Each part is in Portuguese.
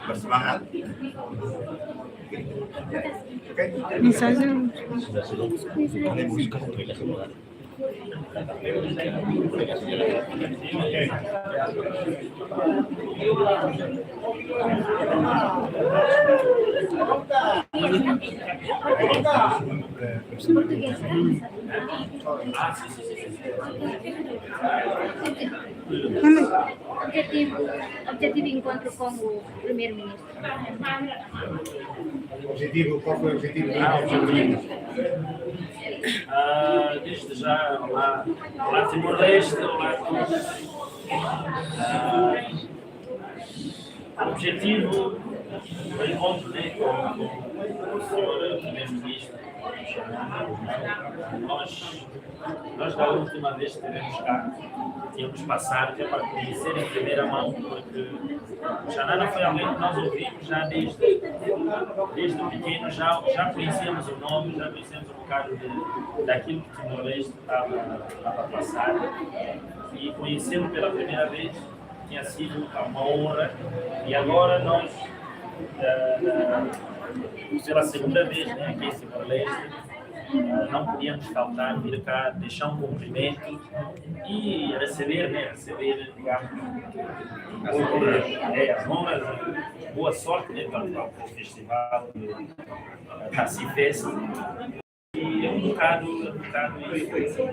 bersemangat. Oke. Mensagem. Português. Objetivo encontro com o primeiro-ministro. Objetivo, qual foi o objetivo? Desde já, olá Timor-Leste, olá a todos. O objetivo do encontro, né, com o senhor primeiro-ministro, nós da última vez que estivemos cá, tínhamos passado que é para conhecer em primeira mão, porque o Xanana foi alguém que nós ouvimos já desde pequeno, já conhecíamos o nome, já conhecíamos um bocado daquilo que o Timor-Leste estava a passar, e conhecê-lo pela primeira vez tinha sido uma honra, e agora nós, pela segunda vez, né, aqui em Timor-Leste, não podíamos faltar vir cá, deixar um cumprimento e receber, digamos, as honras, boa sorte, né, para o festival Tassi Fest. E é um bocado isso.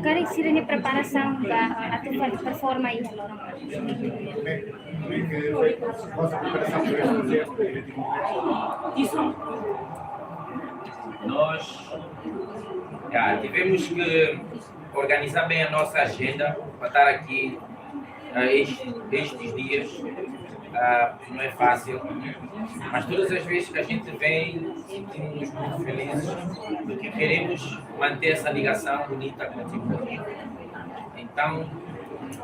Qual é a preparação da tua performance aí, Laura? Como é que foi a vossa preparação para este projeto? Nós tivemos que organizar bem a nossa agenda para estar aqui estes dias. Não é fácil, mas todas as vezes que a gente vem, sentimos muito felizes porque queremos manter essa ligação bonita com o Timor. Então,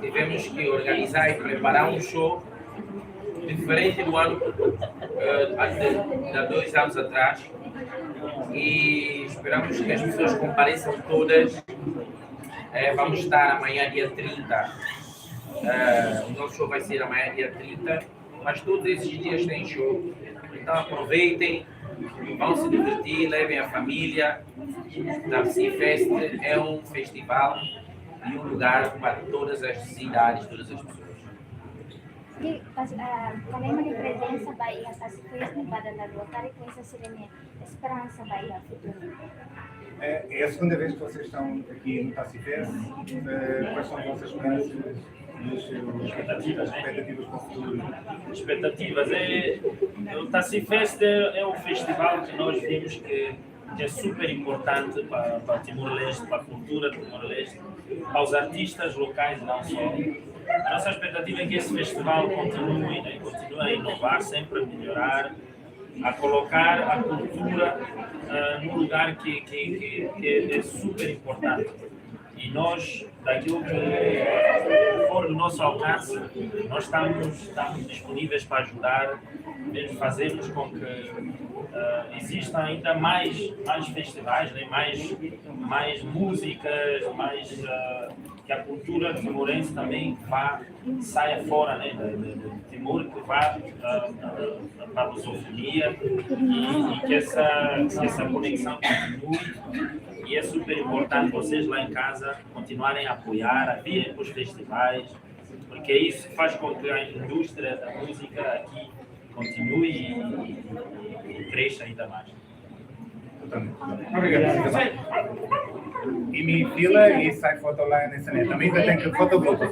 tivemos que organizar e preparar um show diferente do ano de 2 anos atrás, e esperamos que as pessoas compareçam todas. Vamos estar amanhã, dia 30. O nosso show vai ser amanhã, dia 30. Mas todos esses dias tem show. Então aproveitem, vão se divertir, levem a família. Tassi Fest é um festival e um lugar para todas as cidades, todas as pessoas. Kalema de presença Bahia Tassi Fest pada na local com essa serena esperança Bahia futuro. É a segunda vez que vocês estão aqui no Tassi Fest. Quais são as vossas esperanças? Expectativas para o futuro? Expectativas. O Tassi Fest é um festival que nós vimos que é super importante para Timor-Leste, para a cultura de Timor-Leste, para os artistas locais não só. A nossa expectativa é que esse festival continue, né? Continue a inovar, sempre a melhorar, a colocar a cultura num lugar que é super importante. E nós, daquilo que for do nosso alcance, nós estamos disponíveis para ajudar, mesmo fazermos com que existam ainda mais festivais, né? mais músicas, que a cultura timorense também saia fora, né? de Timor, que vá para a lusofonia, e que essa conexão continue. E é super importante vocês lá em casa continuarem a apoiar, a virem para os festivais, porque é isso que faz com que a indústria da música aqui continue e cresça ainda mais. Obrigado. E me fila e sai foto lá nessa net. Também tem que fotogrupo.